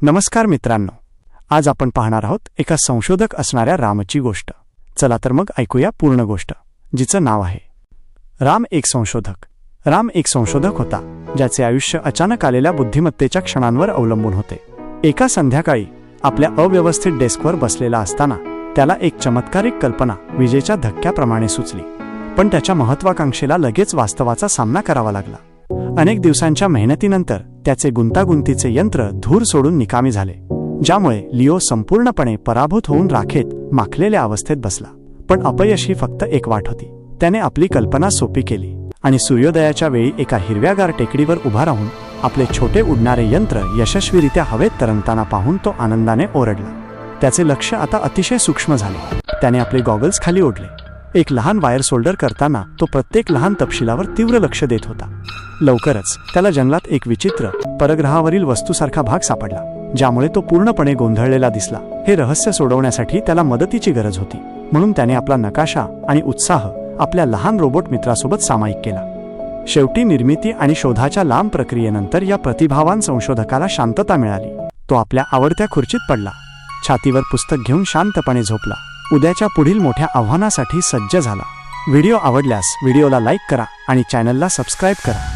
नमस्कार मित्रांनो, आज आपण पाहणार आहोत एका संशोधक असणाऱ्या रामची गोष्ट। चला तर मग ऐकूया पूर्ण गोष्ट, जिचं नाव आहे राम एक संशोधक। राम एक संशोधक होता ज्याचे आयुष्य अचानक आलेल्या बुद्धिमत्तेच्या क्षणांवर अवलंबून होते। एका संध्याकाळी आपल्या अव्यवस्थित डेस्कवर बसलेला असताना त्याला एक चमत्कारिक कल्पना विजेच्या धक्क्याप्रमाणे सुचली, पण त्याच्या महत्त्वाकांक्षेला लगेच वास्तवाचा सामना करावा लागला। अनेक दिवसांच्या मेहनतीनंतर त्याचे गुंतागुंतीचे यंत्र धूर सोडून निकामी झाले, ज्यामुळे लिओ संपूर्णपणे पराभूत होऊन राखेत माखलेल्या अवस्थेत बसला। पण अपयश ही फक्त एक वाट होती। त्याने आपली कल्पना सोपी केली आणि सूर्योदयाच्या वेळी एका हिरव्यागार टेकडीवर उभा राहून आपले छोटे उडणारे यंत्र यशस्वीरित्या हवेत तरंगताना पाहून तो आनंदाने ओरडला। त्याचे लक्ष आता अतिशय सूक्ष्म झाले। त्याने आपले गॉगल्स खाली ओढले। एक लहान वायर सोल्डर करताना तो प्रत्येक लहान तपशिलावर तीव्र लक्ष देत होता। लवकरच त्याला जंगलात एक विचित्र परग्रहावरील वस्तूसारखा भाग सापडला, ज्यामुळे तो पूर्णपणे गोंधळलेला दिसला। हे रहस्य सोडवण्यासाठी त्याला मदतीची गरज होती, म्हणून त्याने आपला नकाशा आणि उत्साह आपल्या लहान रोबोट मित्रासोबत सामायिक केला। शेवटी निर्मिती आणि शोधाच्या लांब प्रक्रियेनंतर या प्रतिभावान संशोधकाला शांतता मिळाली। तो आपल्या आवडत्या खुर्चीत पडला, छातीवर पुस्तक घेऊन शांतपणे झोपला। उद्याच्या पुढील मोठ्या आव्हानासाठी सज्ज झाला। व्हिडिओ आवडल्यास व्हिडिओला लाईक करा आणि चॅनलला सबस्क्राईब करा।